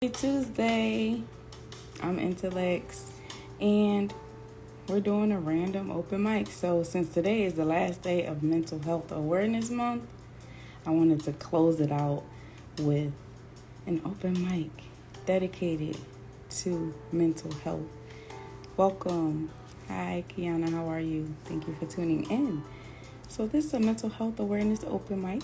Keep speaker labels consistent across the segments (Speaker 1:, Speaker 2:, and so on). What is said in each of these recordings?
Speaker 1: Tuesday. I'm Intellects, and we're doing a random open mic. So, since today is the last day of Mental Health Awareness Month, I wanted to close it out with an open mic dedicated to mental health. Welcome. Hi, Kiana. How are you? Thank you for tuning in. So, this is a mental health awareness open mic.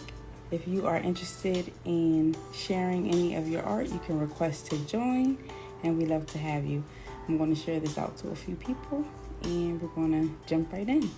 Speaker 1: If you are interested in sharing any of your art, you can request to join, and we'd love to have you. I'm going to share this out to a few people, and we're going to jump right in.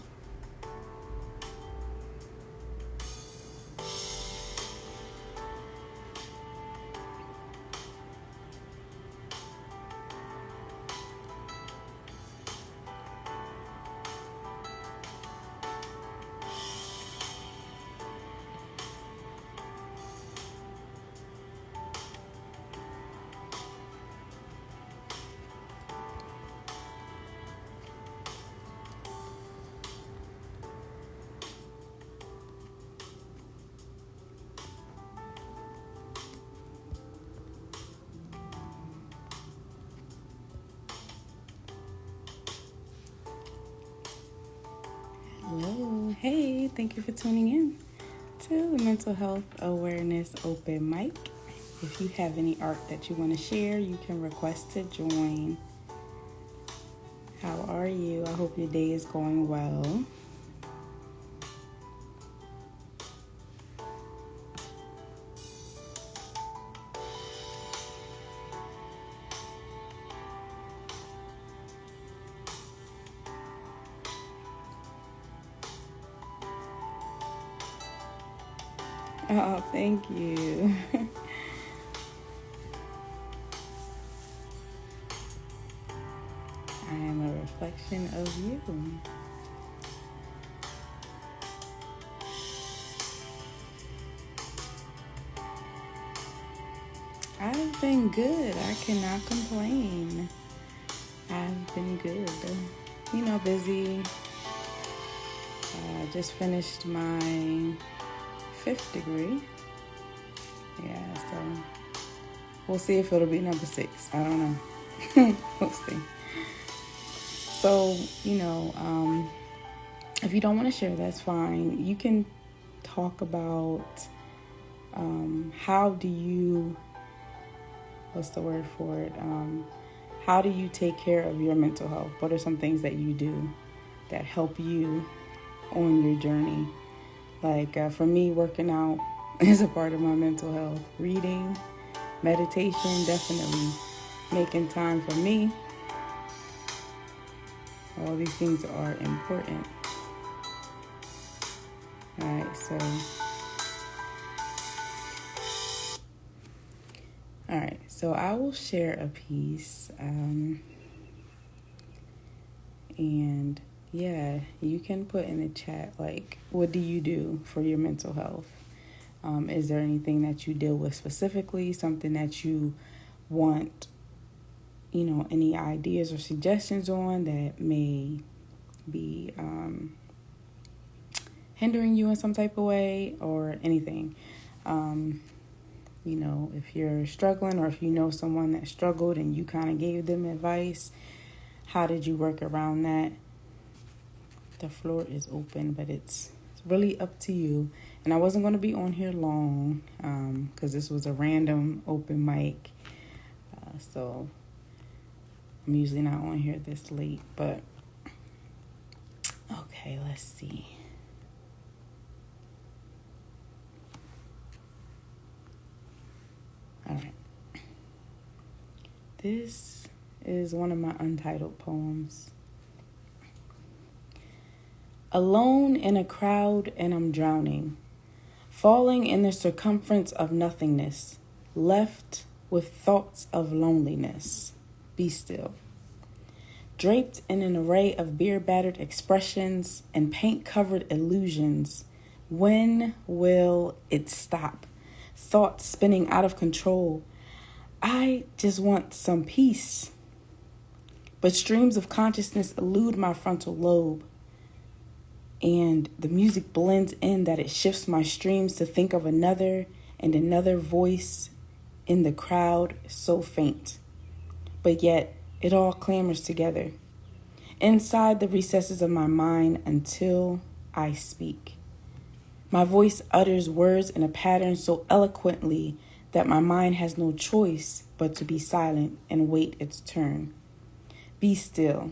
Speaker 1: Hello. Hey, thank you for tuning in to the Mental Health Awareness Open Mic. If you have any art that you want to share, you can request to join. How are you? I hope your day is going well. Oh, thank you. I am a reflection of you. I've been good. I cannot complain. I've been good. Busy. Just finished my 5th degree. Yeah, so we'll see if it'll be number 6. I don't know. We'll see. So, if you don't want to share, that's fine. You can talk about how do you, what's the word for it? How do you take care of your mental health? What are some things that you do that help you on your journey? Like for me, working out is a part of my mental health. Reading, meditation, definitely. Making time for me. All these things are important. All right, so I will share a piece. And yeah, you can put in the chat, like, what do you do for your mental health? Is there anything that you deal with specifically, something that you want, any ideas or suggestions on that may be hindering you in some type of way or anything? If you're struggling or if you know someone that struggled and you kind of gave them advice, how did you work around that? The floor is open, but it's really up to you. And I wasn't going to be on here long because this was a random open mic. So I'm usually not on here this late, but okay, let's see. All right. This is one of my untitled poems. Alone in a crowd and I'm drowning, falling in the circumference of nothingness, left with thoughts of loneliness. Be still. Draped in an array of beer-battered expressions and paint-covered illusions, when will it stop? Thoughts spinning out of control. I just want some peace. But streams of consciousness elude my frontal lobe. And the music blends in that it shifts my streams to think of another and another voice in the crowd so faint, but yet it all clamors together inside the recesses of my mind until I speak. My voice utters words in a pattern so eloquently that my mind has no choice but to be silent and wait its turn. Be still,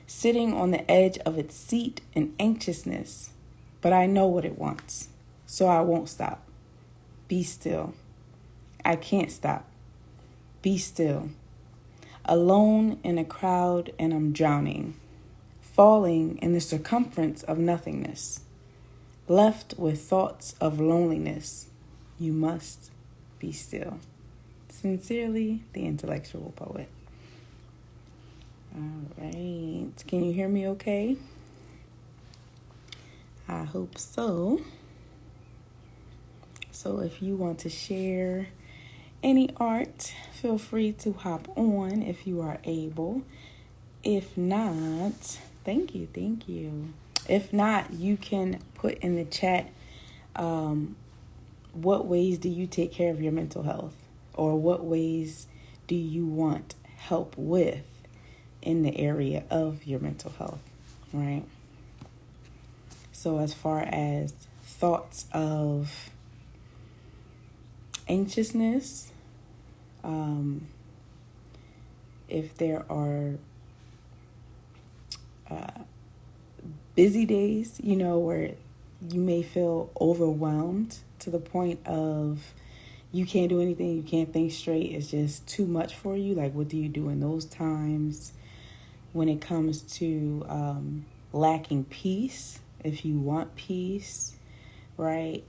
Speaker 1: sitting on the edge of its seat in anxiousness, but I know what it wants, so I won't stop. Be still. I can't stop. Be still. Alone in a crowd and I'm drowning, falling in the circumference of nothingness, left with thoughts of loneliness. You must be still. Sincerely, the intellectual poet. All right. Can you hear me okay? I hope so. So if you want to share any art, feel free to hop on if you are able. If not, thank you. If not, you can put in the chat what ways do you take care of your mental health, or what ways do you want help with in the area of your mental health, right? So as far as thoughts of anxiousness, if there are busy days, where you may feel overwhelmed to the point of you can't do anything, you can't think straight, it's just too much for you. Like, what do you do in those times? When it comes to lacking peace, if you want peace, right?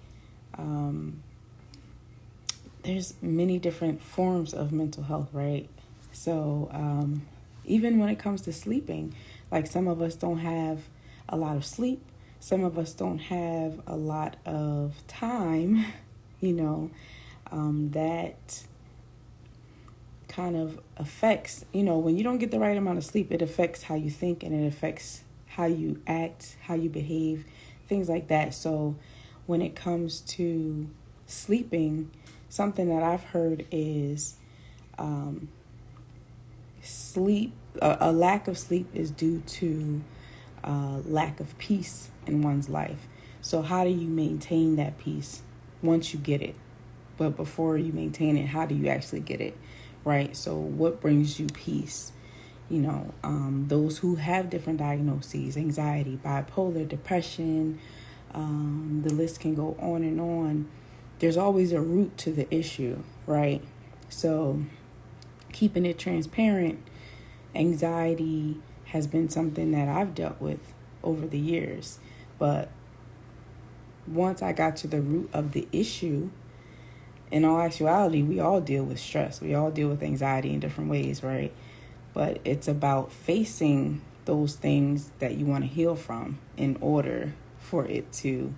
Speaker 1: There's many different forms of mental health, right? So even when it comes to sleeping, like some of us don't have a lot of sleep. Some of us don't have a lot of time, that kind of affects, when you don't get the right amount of sleep, it affects how you think and it affects how you act, how you behave, things like that. So when it comes to sleeping, something that I've heard is a lack of sleep is due to lack of peace in one's life. So how do you maintain that peace once you get it? But before you maintain it, how do you actually get it, right? So what brings you peace? Those who have different diagnoses, anxiety, bipolar, depression, the list can go on and on. There's always a root to the issue, right? So keeping it transparent, anxiety has been something that I've dealt with over the years. But once I got to the root of the issue, in all actuality, we all deal with stress. We all deal with anxiety in different ways, right? But it's about facing those things that you want to heal from in order for it to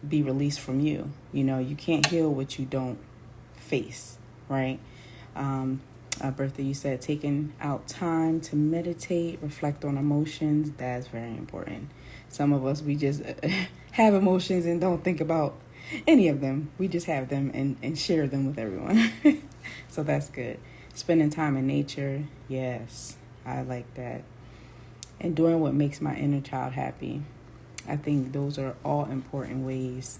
Speaker 1: be released from you. You can't heal what you don't face, right? Bertha, you said taking out time to meditate, reflect on emotions. That's very important. Some of us, we just have emotions and don't think about any of them. We just have them and share them with everyone. So that's good. Spending time in nature. Yes, I like that. And doing what makes my inner child happy. I think those are all important ways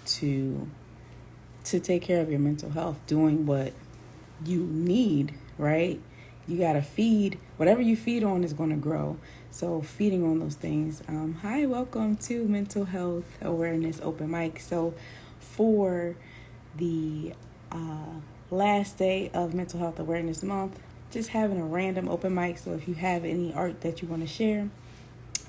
Speaker 1: to take care of your mental health. Doing what you need, right? You got to feed. Whatever you feed on is going to grow. So feeding on those things. Hi, welcome to Mental Health Awareness Open Mic. So for the last day of Mental Health Awareness Month, just having a random open mic. So if you have any art that you want to share,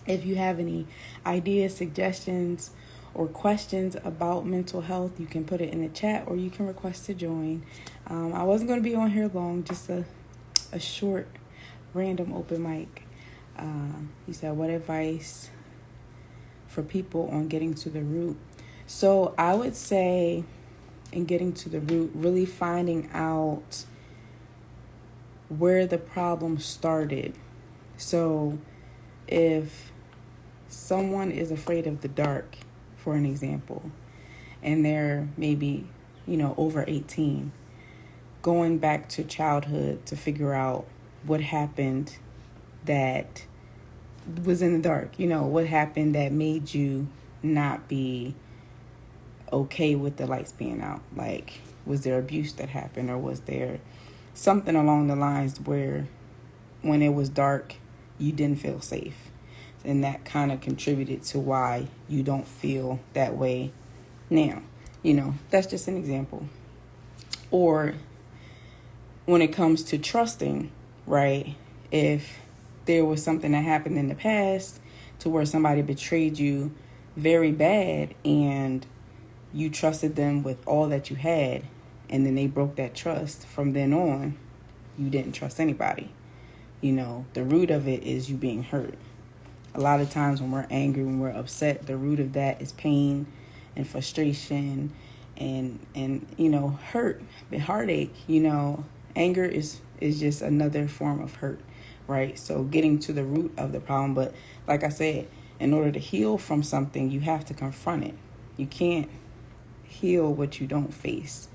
Speaker 1: if you have any ideas, suggestions, or questions about mental health, you can put it in the chat or you can request to join. I wasn't going to be on here long, just a short, random open mic. You said, what advice for people on getting to the root? So I would say in getting to the root, really finding out where the problem started. So if someone is afraid of the dark, for an example, and they're maybe, over 18, going back to childhood to figure out what happened that was in the dark, what happened that made you not be okay with the lights being out. Like, was there abuse that happened, or was there something along the lines where when it was dark, you didn't feel safe? And that kind of contributed to why you don't feel that way now. That's just an example. Or when it comes to trusting, right? If there was something that happened in the past to where somebody betrayed you very bad and you trusted them with all that you had, and then they broke that trust, from then on, you didn't trust anybody. The root of it is you being hurt. A lot of times when we're angry, when we're upset, the root of that is pain and frustration and hurt, the heartache. Anger is just another form of hurt, right? So getting to the root of the problem. But like I said, in order to heal from something, you have to confront it. You can't heal what you don't face,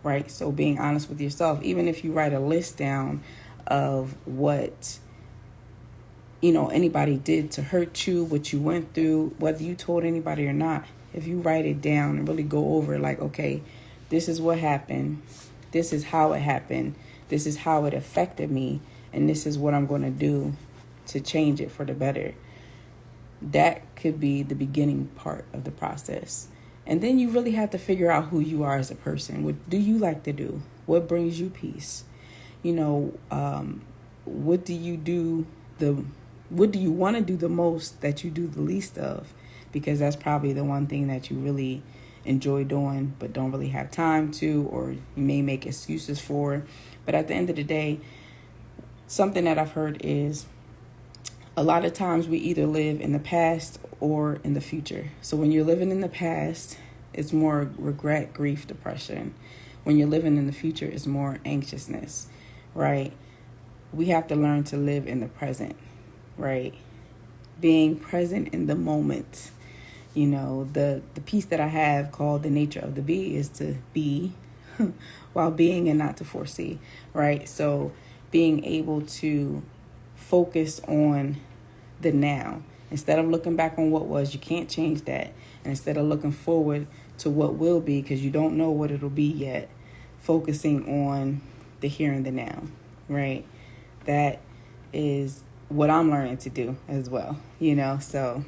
Speaker 1: right? So being honest with yourself, even if you write a list down of what anybody did to hurt you, what you went through, whether you told anybody or not, if you write it down and really go over, like, okay, this is what happened, this is how it happened, this is how it affected me, and this is what I'm going to do to change it for the better. That could be the beginning part of the process. And then you really have to figure out who you are as a person. What do you like to do? What brings you peace? What do you want to do the most that you do the least of? Because that's probably the one thing that you really enjoy doing but don't really have time to, or you may make excuses for. But at the end of the day, something that I've heard is a lot of times we either live in the past or in the future. So when you're living in the past, it's more regret, grief, depression. When you're living in the future, it's more anxiousness, right? We have to learn to live in the present, right? Being present in the moment. The piece that I have called The Nature of the Bee is to be while being and not to foresee, right? So being able to focus on the now. Instead of looking back on what was, you can't change that. And instead of looking forward to what will be, because you don't know what it'll be yet, focusing on the here and the now, right? That is what I'm learning to do as well, so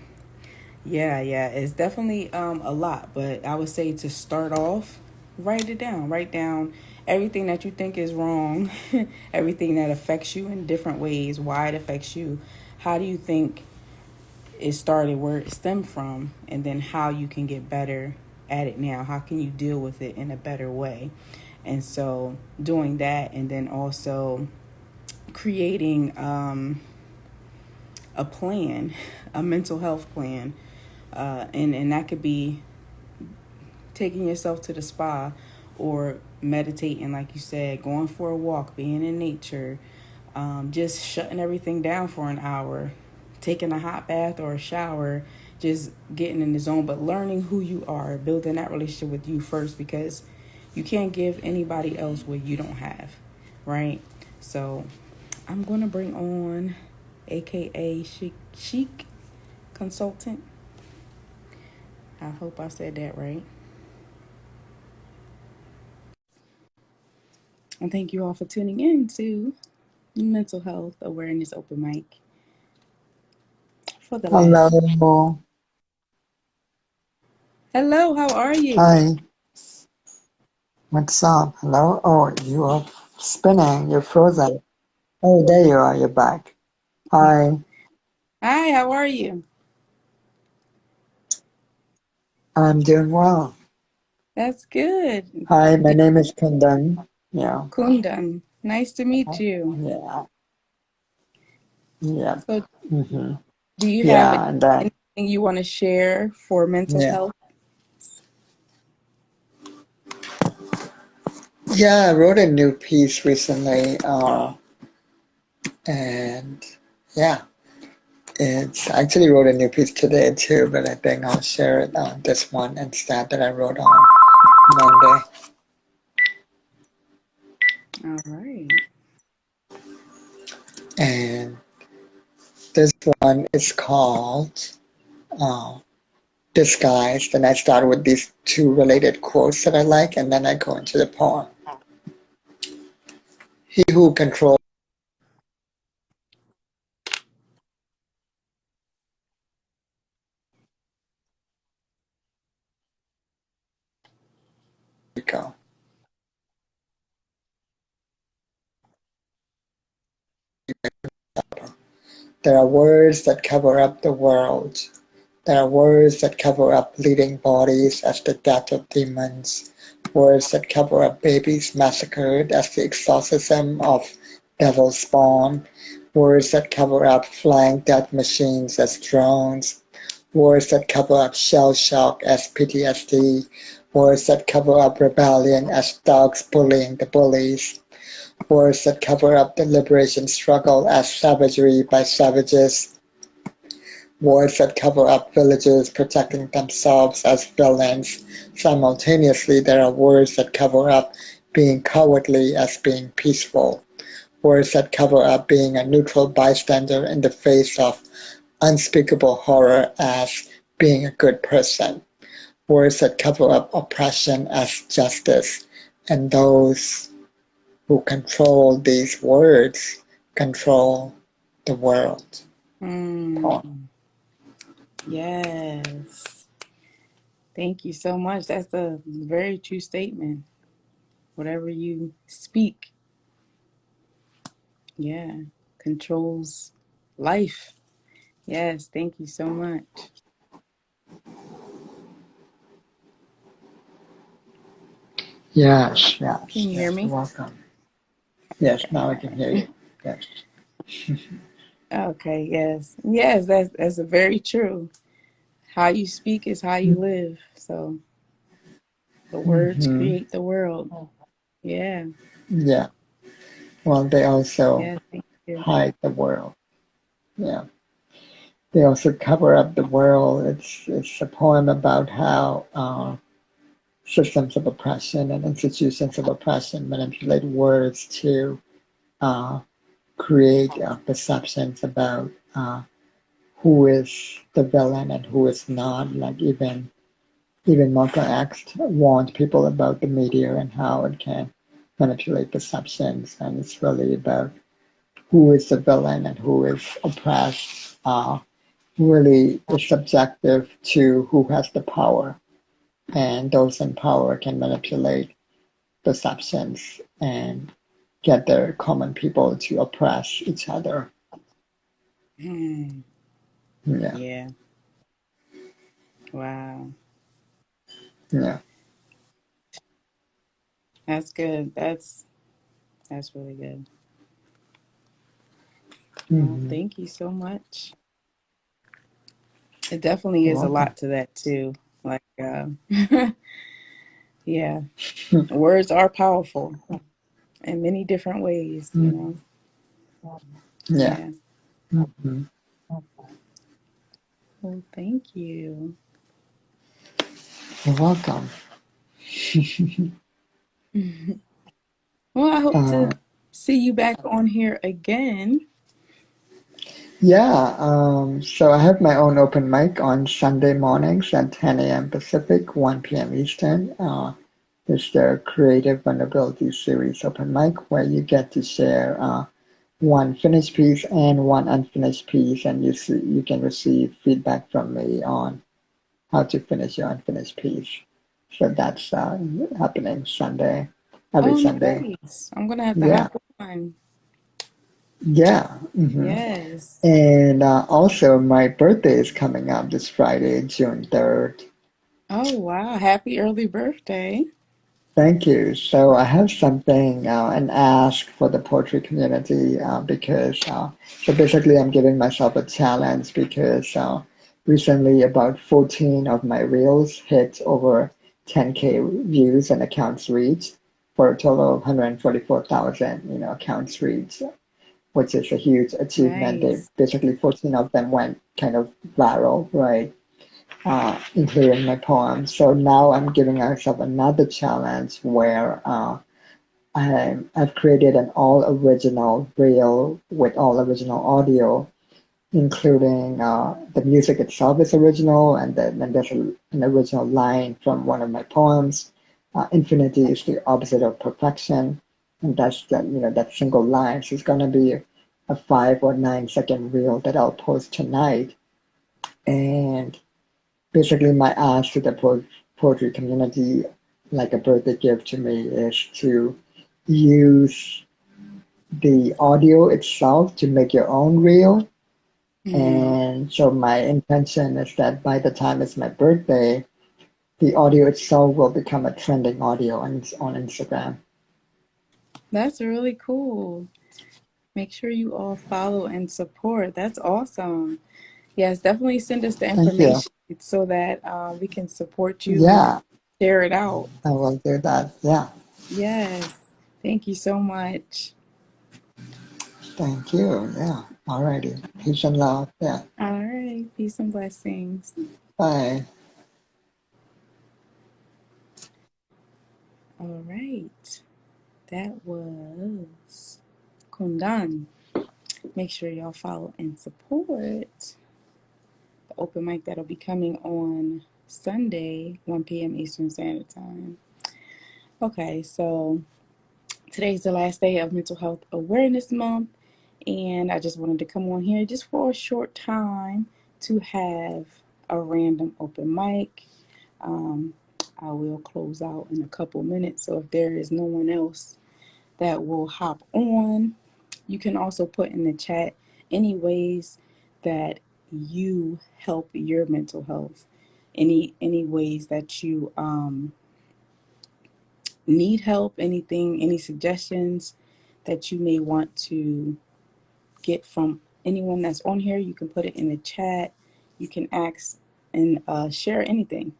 Speaker 1: yeah, it's definitely a lot. But I would say, to start off, write down everything that you think is wrong, everything that affects you in different ways, why it affects you, how do you think it started, where it stemmed from, and then how you can get better at it now. How can you deal with it in a better way? And so doing that, and then also creating a plan, a mental health plan, and that could be taking yourself to the spa, or meditating, like you said, going for a walk, being in nature, just shutting everything down for an hour, taking a hot bath or a shower, just getting in the zone, but learning who you are, building that relationship with you first, because you can't give anybody else what you don't have, right? So I'm going to bring on AKA Chic Consultant. I hope I said that right. And thank you all for tuning in to Mental Health Awareness Open Mic for the last.
Speaker 2: Hello.
Speaker 1: Hello, how are you?
Speaker 2: Hi. What's up? Hello. Oh, you are spinning. You're frozen. Oh, there you are. You're back. Hi.
Speaker 1: Hi, how are you?
Speaker 2: I'm doing well.
Speaker 1: That's good.
Speaker 2: Hi, my name is Kundan. Yeah.
Speaker 1: Kundan, nice to meet you.
Speaker 2: Yeah. Yeah.
Speaker 1: So,
Speaker 2: Mm-hmm.
Speaker 1: do you have
Speaker 2: Yeah. And then,
Speaker 1: anything you want to share for mental
Speaker 2: yeah.
Speaker 1: health?
Speaker 2: Yeah, I wrote a new piece recently. And yeah, it's I actually wrote a new piece today too, but I think I'll share it on this one instead that I wrote on Monday.
Speaker 1: All right.
Speaker 2: And this one is called uh, Disguised. And I start with these two related quotes that I like, and then I go into the poem. He who controls Rico. There are words that cover up the world. There are words that cover up bleeding bodies as the death of demons, words that cover up babies massacred as the exorcism of devil spawn, words that cover up flying death machines as drones, words that cover up shell shock as PTSD, words that cover up rebellion as dogs bullying the bullies, words that cover up the liberation struggle as savagery by savages, words that cover up villagers protecting themselves as villains. Simultaneously, there are words that cover up being cowardly as being peaceful, words that cover up being a neutral bystander in the face of unspeakable horror as being a good person, words that cover up oppression as justice, and those who control these words control the world.
Speaker 1: Mm, yes. Thank you so much. That's a very true statement. Whatever you speak, yeah, controls life. Yes, thank you so much.
Speaker 2: Yes,
Speaker 1: Can
Speaker 2: yes,
Speaker 1: you hear
Speaker 2: yes, you're
Speaker 1: me?
Speaker 2: welcome. Yes,
Speaker 1: Okay,
Speaker 2: now I
Speaker 1: all
Speaker 2: can hear
Speaker 1: right.
Speaker 2: you. Yes.
Speaker 1: Okay, yes. Yes, that's very true. How you speak is how you live. So the words
Speaker 2: Hmm.
Speaker 1: create the world. Yeah,
Speaker 2: Yeah. Well, they also
Speaker 1: yeah, thank you.
Speaker 2: hide the world. Yeah. They also cover up the world. It's a poem about how systems of oppression and institutions of oppression manipulate words to uh, create perceptions about who is the villain and who is not. Like even Malcolm X warned people about the media and how it can manipulate perceptions, and it's really about who is the villain and who is oppressed. Really is subjective to who has the power, and those in power can manipulate perceptions and get their common people to oppress each other.
Speaker 1: Hmm.
Speaker 2: Yeah,
Speaker 1: Yeah. Wow.
Speaker 2: yeah.
Speaker 1: That's good. That's really good. Well,
Speaker 2: Hmm.
Speaker 1: thank you so much. It definitely
Speaker 2: You're
Speaker 1: is a
Speaker 2: welcome.
Speaker 1: lot to that too. Like, yeah, words are powerful in many different ways, you know.
Speaker 2: Yeah.
Speaker 1: Yeah.
Speaker 2: Hmm.
Speaker 1: Well, thank you.
Speaker 2: You're welcome.
Speaker 1: Well, I hope
Speaker 2: Uh,
Speaker 1: to see you back on here again.
Speaker 2: Yeah, so I have my own open mic on Sunday mornings at 10 a.m. Pacific, 1 p.m. Eastern. It's the Creative Vulnerability Series open mic where you get to share one finished piece and one unfinished piece, and you can receive feedback from me on how to finish your unfinished piece. So that's happening Sunday, every
Speaker 1: Oh,
Speaker 2: Sunday.
Speaker 1: nice. I'm gonna have to
Speaker 2: Yeah,
Speaker 1: hop on.
Speaker 2: yeah.
Speaker 1: Yes.
Speaker 2: And also, my birthday is coming up this Friday, June 3rd.
Speaker 1: Oh, wow. Happy early birthday.
Speaker 2: Thank you. So, I have something, an ask for the poetry community because, so basically, I'm giving myself a challenge because recently about 14 of my reels hit over 10K views and accounts reached for a total of 144,000, accounts reached, which is a huge achievement. They
Speaker 1: Nice.
Speaker 2: basically 14 of them went kind of viral, right? Including my poem. So now I'm giving myself another challenge where I've created an all original reel with all original audio, including the music itself is original, and then there's an original line from one of my poems. Infinity is the opposite of perfection, and that's that single line. So it's gonna be a 5 or 9 second reel that I'll post tonight. And basically, my ask to the poetry community, like a birthday gift to me, is to use the audio itself to make your own reel.
Speaker 1: Mm,
Speaker 2: And so my intention is that by the time it's my birthday, the audio itself will become a trending audio on Instagram.
Speaker 1: that's really cool. Make sure you all follow and support. That's awesome. Yes, definitely send us the
Speaker 2: Thank you.
Speaker 1: information so that we can support you and
Speaker 2: Yeah,
Speaker 1: share it out.
Speaker 2: I will do that. Yeah,
Speaker 1: Yes. Thank you so much.
Speaker 2: thank you. Yeah, alrighty. Peace and love. Yeah,
Speaker 1: All right. Peace and blessings.
Speaker 2: bye.
Speaker 1: All right. That was Kundan. Make sure y'all follow and support the open mic that'll be coming on Sunday, 1 p.m. Eastern Standard Time. Okay, so today's the last day of Mental Health Awareness Month, and I just wanted to come on here just for a short time to have a random open mic. Um, I will close out in a couple minutes, so if there is no one else that will hop on, you can also put in the chat any ways that you help your mental health, any ways that you need help, anything, any suggestions that you may want to get from anyone that's on here. You can put it in the chat. You can ask and share anything,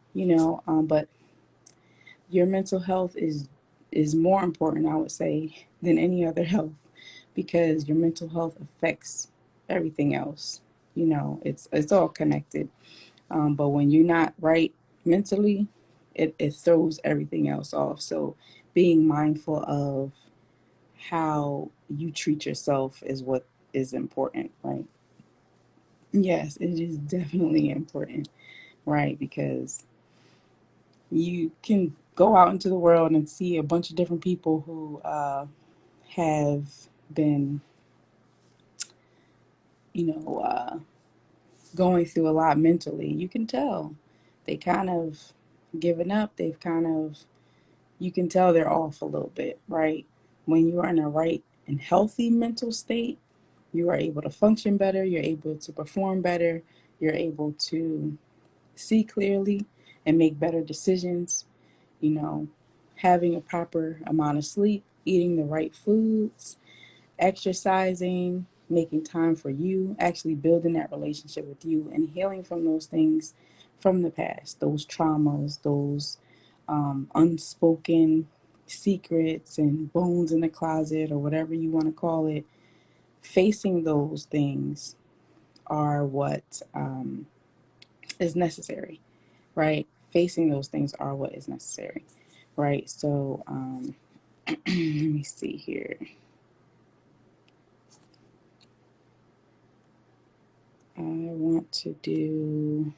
Speaker 1: but your mental health is more important, I would say, than any other health, because your mental health affects everything else. It's all connected. But when you're not right mentally, it throws everything else off. So being mindful of how you treat yourself is what is important, right? Yes, it is definitely important, right? Because you can go out into the world and see a bunch of different people who have been, you know, uh, going through a lot mentally. You can tell they kind of given up. They've kind of, you can tell they're off a little bit, right? When you are in a right and healthy mental state, you are able to function better. You're able to perform better. You're able to see clearly and make better decisions. you know, Having a proper amount of sleep, eating the right foods, exercising, making time for you, actually building that relationship with you and healing from those things from the past, those traumas, those unspoken secrets and bones in the closet or whatever you want to call it. Facing those things are what is necessary, right? Facing those things are what is necessary, right? So, let me see here. I want to do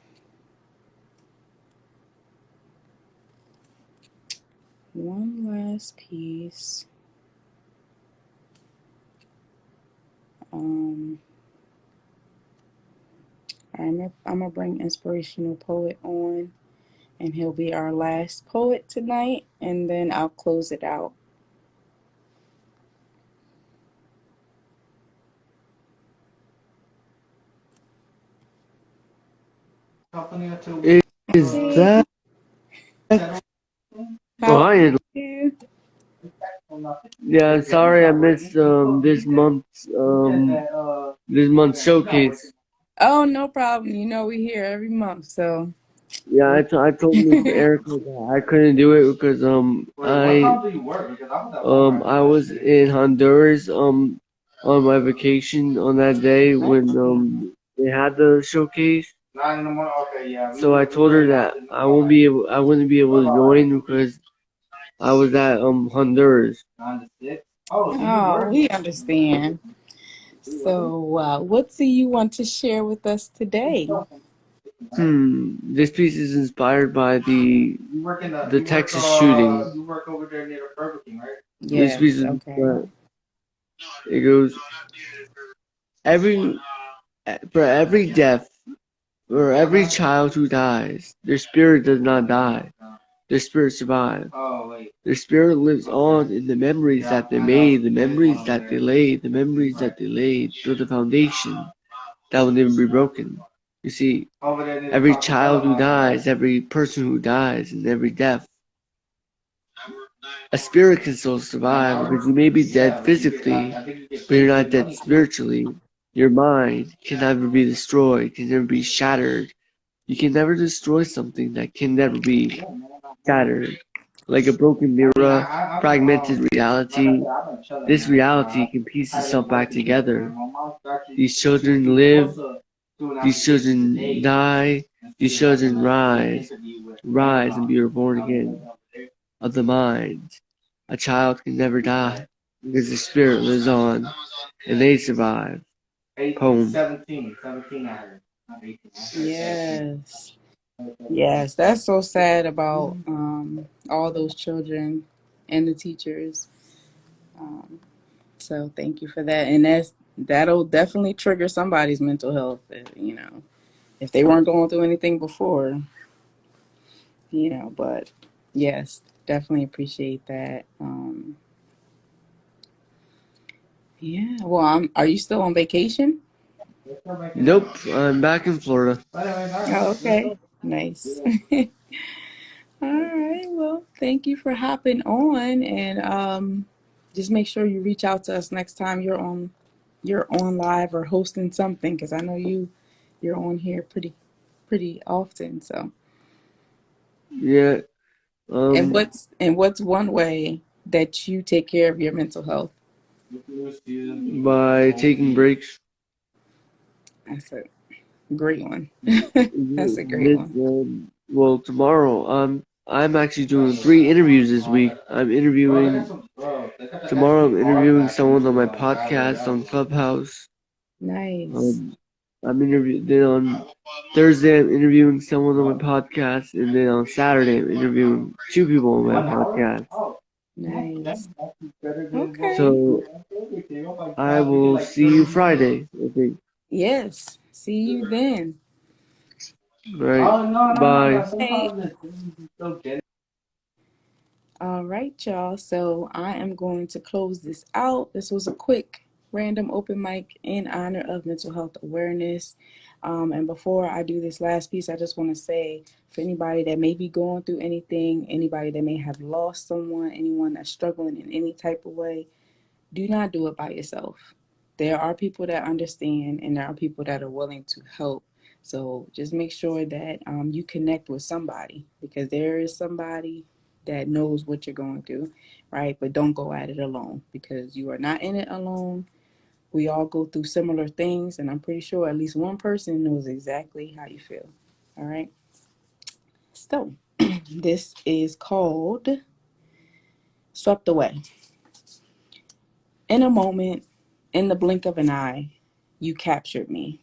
Speaker 1: one last piece. Um, I'm gonna bring inspirational poet on, and he'll be our last poet tonight, and then I'll close it out.
Speaker 3: Is
Speaker 1: Hey,
Speaker 3: that?
Speaker 1: how
Speaker 3: Oh,
Speaker 1: are
Speaker 3: hi.
Speaker 1: you?
Speaker 3: Yeah, sorry I missed this month's showcase.
Speaker 1: Oh, no problem. We're here every month, so.
Speaker 3: Yeah, I told Miss Erica that I couldn't do it because I was in Honduras on my vacation on that day when they had the showcase. So I told her that I wouldn't be able to join because I was at Honduras.
Speaker 1: Oh, we understand. So, what do you want to share with us today?
Speaker 3: This piece is inspired by the Texas shooting. This piece
Speaker 1: Yes,
Speaker 3: is
Speaker 1: okay.
Speaker 3: it goes every for every death, for every child who dies, their spirit does not die. Their spirit survives. Their spirit lives on in the memories that they made, the memories that they laid, the memories that they laid build a foundation that will never be broken. You see, every child who dies, every person who dies, and every death, a spirit can still survive because you may be dead physically, but you're not dead spiritually. Your mind can never be destroyed, can never be shattered. You can never destroy something that can never be shattered. Like a broken mirror, fragmented reality, this reality can piece itself back together. These children live, these children die, these children rise and be reborn again of the mind. A child can never die because the spirit lives on and they survive. Poem.
Speaker 1: Yes. Yes, that's so sad about all those children and the teachers. Um, so thank you for that. And that'll definitely trigger somebody's mental health, if they weren't going through anything before, but yes, definitely appreciate that. Yeah. Well, are you still on vacation?
Speaker 3: Nope, I'm back in Florida.
Speaker 1: Oh, okay. Nice. All right. Well, thank you for hopping on, and just make sure you reach out to us next time you're on live or hosting something, because I know you're on here pretty often. So,
Speaker 3: Yeah,
Speaker 1: and
Speaker 3: um,
Speaker 1: what's one way that you take care of your mental health?
Speaker 3: by taking breaks.
Speaker 1: That's a great one. That's a great
Speaker 3: This,
Speaker 1: one.
Speaker 3: well, tomorrow, I'm actually doing 3 interviews this week. Tomorrow I'm interviewing someone on my podcast on Clubhouse.
Speaker 1: Nice.
Speaker 3: Um, then on Thursday I'm interviewing someone on my podcast, and then on Saturday I'm interviewing 2 people on my podcast.
Speaker 1: Nice. Okay.
Speaker 3: So I will see you Friday, I think.
Speaker 1: Yes. See you then.
Speaker 3: Right.
Speaker 1: Hey.
Speaker 3: Bye.
Speaker 1: All right, y'all. So I am going to close this out. This was a quick random open mic in honor of mental health awareness. And before I do this last piece, I just want to say, for anybody that may be going through anything, anybody that may have lost someone, anyone that's struggling in any type of way, do not do it by yourself. There are people that understand, and there are people that are willing to help. So just make sure that you connect with somebody, because there is somebody that knows what you're going through, right? But don't go at it alone, because you are not in it alone. We all go through similar things, and I'm pretty sure at least one person knows exactly how you feel. All right. So this is called Swept Away. In a moment, in the blink of an eye, you captured me.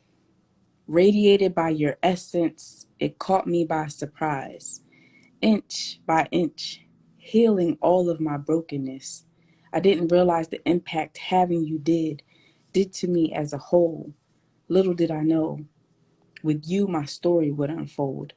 Speaker 1: Radiated by your essence, it caught me by surprise. Inch by inch, healing all of my brokenness. I didn't realize the impact having you did to me as a whole. Little did I know, with you my story would unfold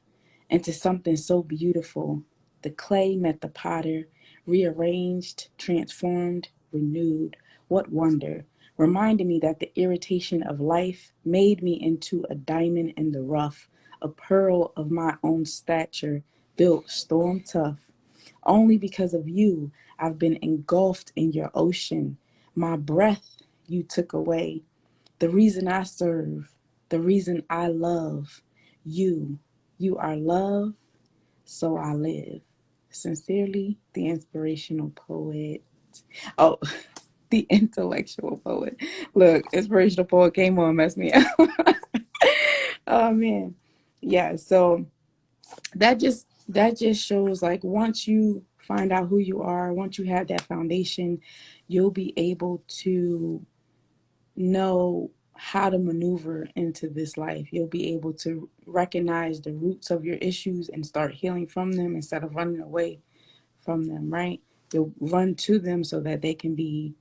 Speaker 1: into something so beautiful. The clay met the potter, rearranged, transformed, renewed. What wonder! Reminding me that the irritation of life made me into a diamond in the rough, a pearl of my own stature, built storm tough. Only because of you, I've been engulfed in your ocean. My breath you took away. The reason I serve, the reason I love you. You are love, so I live. Sincerely, the inspirational poet. Oh, the intellectual poet. Look, inspirational poet came on, messed me up. Oh man. Yeah, so that just shows, like, once you find out who you are, once you have that foundation, you'll be able to know how to maneuver into this life. You'll be able to recognize the roots of your issues and start healing from them instead of running away from them, right? You'll run to them so that they can be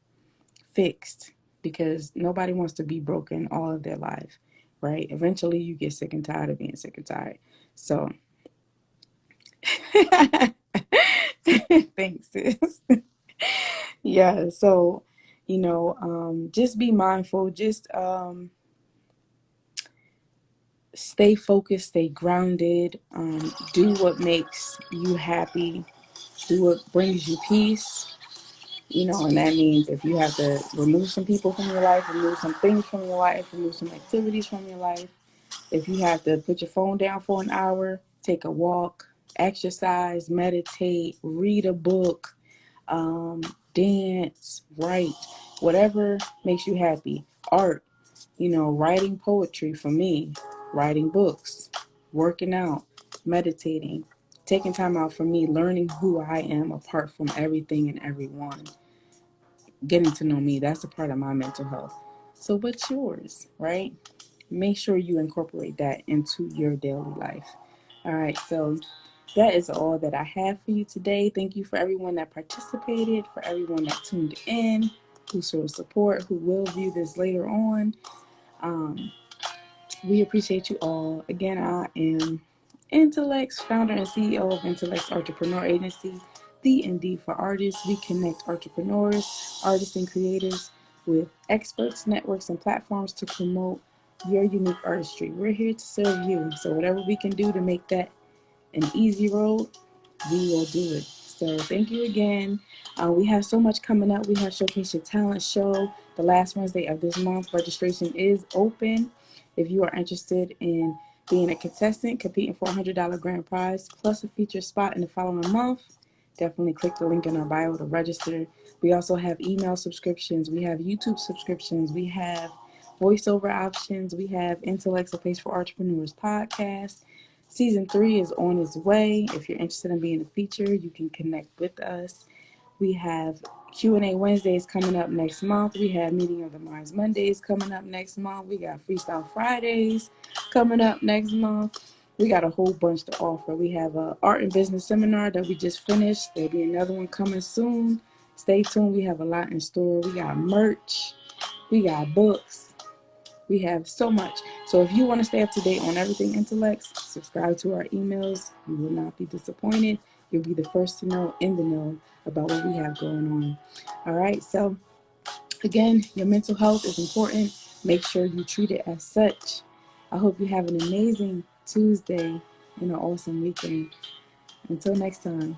Speaker 1: fixed, because nobody wants to be broken all of their life, right? Eventually you get sick and tired of being sick and tired. So thanks, sis. Yeah, so just be mindful, just stay focused, stay grounded, do what makes you happy, do what brings you peace. And that means if you have to remove some people from your life, remove some things from your life, remove some activities from your life, if you have to put your phone down for an hour, take a walk, exercise, meditate, read a book, dance, write, whatever makes you happy. Art, writing poetry for me, writing books, working out, meditating, taking time out for me, learning who I am apart from everything and everyone, getting to know me. That's a part of my mental health. So what's yours, right? Make sure you incorporate that into your daily life. All right, so that is all that I have for you today. Thank you for everyone that participated, for everyone that tuned in, who showed support, who will view this later on. We appreciate you all. Again, I am Intellect's founder and CEO of Intellect's Artrepreneur Agency, the Indeed for Artists. We connect entrepreneurs, artists, and creators with experts, networks, and platforms to promote your unique artistry. We're here to serve you. So whatever we can do to make that an easy road, we will do it. So thank you again. We have so much coming up. We have Showcase Your Talent show the last Wednesday of this month. Registration is open. If you are interested in being a contestant, competing for a $100 grand prize, plus a featured spot in the following month, definitely click the link in our bio to register. We also have email subscriptions. We have YouTube subscriptions. We have voiceover options. We have Intellect's A Place for Entrepreneurs podcast. Season 3 is on its way. If you're interested in being a feature, you can connect with us. We have Q&A Wednesdays coming up next month. We have Meeting of the Minds Mondays coming up next month. We got Freestyle Fridays coming up next month. We got a whole bunch to offer. We have a art and business seminar that we just finished. There'll be another one coming soon. Stay tuned. We have a lot in store. We got merch. We got books. We have so much. So if you want to stay up to date on everything Intellects, subscribe to our emails. You will not be disappointed. You'll be the first to know, in the know, about what we have going on. All right. So again, your mental health is important. Make sure you treat it as such. I hope you have an amazing Tuesday and an awesome weekend. Until next time.